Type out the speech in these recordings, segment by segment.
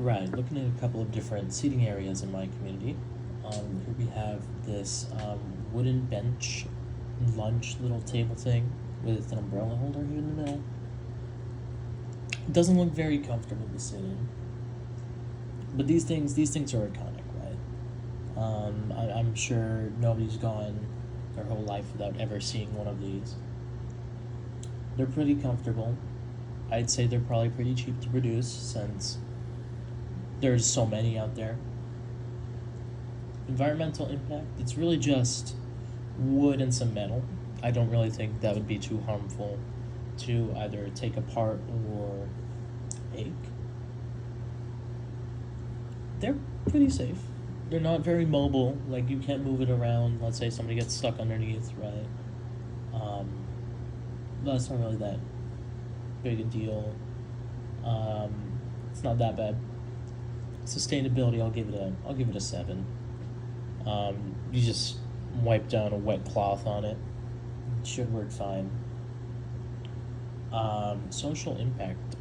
Right, looking at a couple of different seating areas in my community. Here we have this wooden bench, lunch little table thing with an umbrella holder here in the middle. It doesn't look very comfortable to sit in, but these things are iconic, right? I'm sure nobody's gone their whole life without ever seeing one of these. They're pretty comfortable. I'd say they're probably pretty cheap to produce since there's so many out there. Environmental impact, it's really just wood and some metal. I don't really think that would be too harmful to either take apart or make. They're pretty safe. They're not very mobile, like you can't move it around. Let's say somebody gets stuck underneath, right? Um, that's not really that big a deal. Um, it's not that bad. Sustainability, I'll give it a 7. You just wipe down a wet cloth on it. It should work fine. Social impact.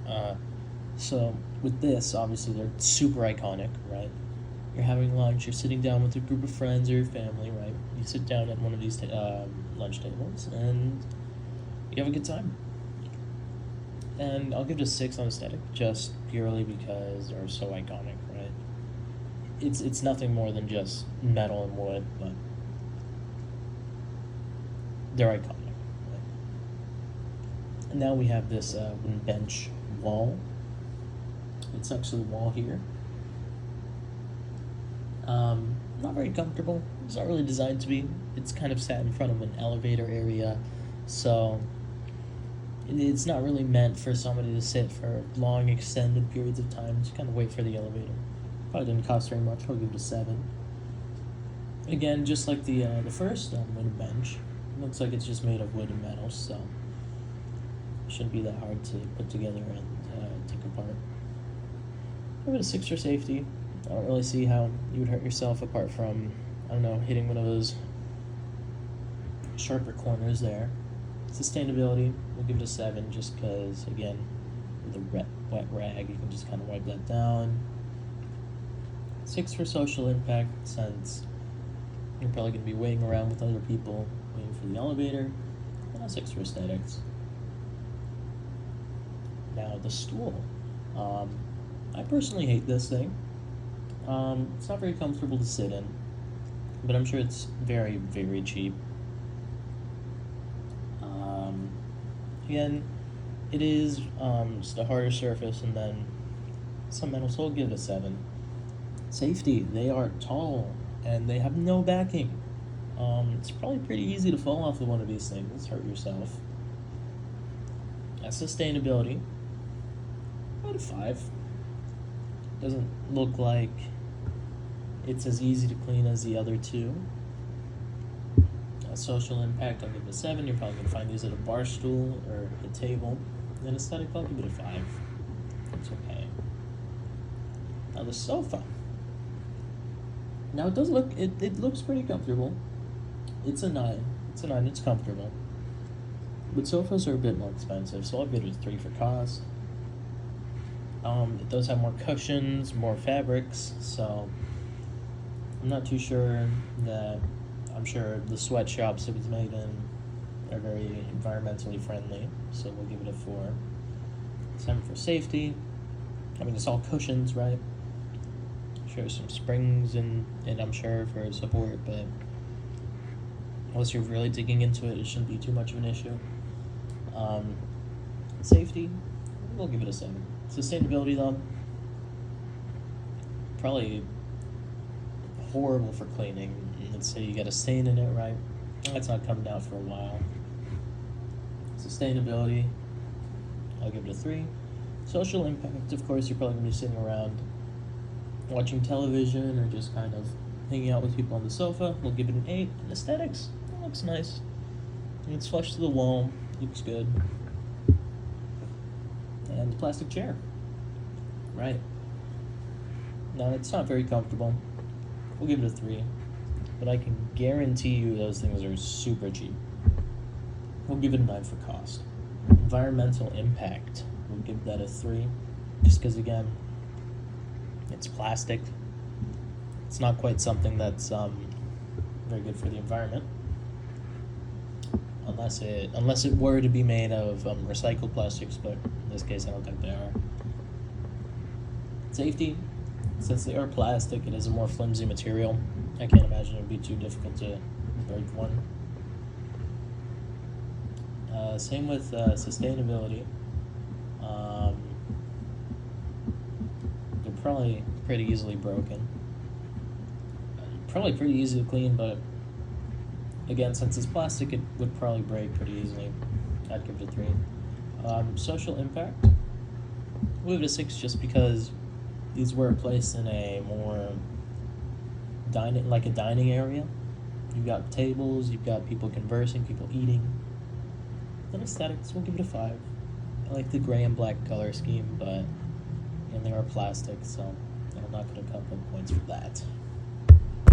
So with this, obviously they're super iconic, right? You're having lunch, you're sitting down with a group of friends or your family, right? You sit down at one of these lunch tables and you have a good time. And I'll give it a 6 on aesthetic, just purely because they're so iconic, right? It's nothing more than just metal and wood, but they're iconic. Right? And now we have this wooden bench wall. It's next to the wall here. Not very comfortable. It's not really designed to be. It's kind of sat in front of an elevator area, so it's not really meant for somebody to sit for long, extended periods of time. Just kind of wait for the elevator. Probably didn't cost very much. I'll give it a 7. Again, just like the first wooden bench, it looks like it's just made of wood and metal, so it shouldn't be that hard to put together and take apart. Give it a 6 for safety. I don't really see how you would hurt yourself apart from, I don't know, hitting one of those sharper corners there. Sustainability, we'll give it a 7 just because, again, with a wet rag, you can just kind of wipe that down. 6 for social impact, since you're probably going to be waiting around with other people waiting for the elevator. And a 6 for aesthetics. Now, the stool. I personally hate this thing. It's not very comfortable to sit in, but I'm sure it's very, very cheap. Again, it is just a harder surface and then some metal, so I'll give it a 7. Safety, they are tall and they have no backing. It's probably pretty easy to fall off of one of these things, hurt yourself. Sustainability, about a 5. Doesn't look like it's as easy to clean as the other two. Social impact, I'll give it a 7. You're probably going to find these at a bar stool or a table. And then aesthetic, I'll give it a 5. It's okay. Now the sofa. Now it does look, it looks pretty comfortable. It's a 9. It's a 9, it's comfortable. But sofas are a bit more expensive, so I'll give it a 3 for cost. It does have more cushions, more fabrics, so I'm not too sure that, I'm sure the sweatshops it was made in are very environmentally friendly, so we'll give it a 4. 7 for safety. I mean, it's all cushions, right? Sure, some springs and I'm sure for support, but unless you're really digging into it, it shouldn't be too much of an issue. Safety, we'll give it a 7. Sustainability, though, probably horrible for cleaning. Let's say you get a stain in it, right? That's not coming out for a while. Sustainability, I'll give it a 3. Social impact, of course, you're probably going to be sitting around watching television or just kind of hanging out with people on the sofa. We'll give it an 8. And aesthetics, it looks nice. It's flush to the wall, looks good. And the plastic chair. Right. Now, it's not very comfortable. We'll give it a 3. But I can guarantee you those things are super cheap. We'll give it a 9 for cost. Environmental impact, we'll give that a 3. Just because, again, It's plastic. It's not quite something that's very good for the environment, unless it were to be made of recycled plastics. But in this case, I don't think they are. Safety, since they are plastic, it is a more flimsy material. I can't imagine it would be too difficult to break one. Same with sustainability. They're probably pretty easily broken. Probably pretty easy to clean, but again, since it's plastic, it would probably break pretty easily. I'd give it a 3. Social impact, we'll give it a 6 just because these were placed in a more dining area. You've got tables, you've got people conversing, people eating. Then aesthetics, we'll give it a 5. I like the gray and black color scheme, but they are plastic, so I'm not going to cut them points for that.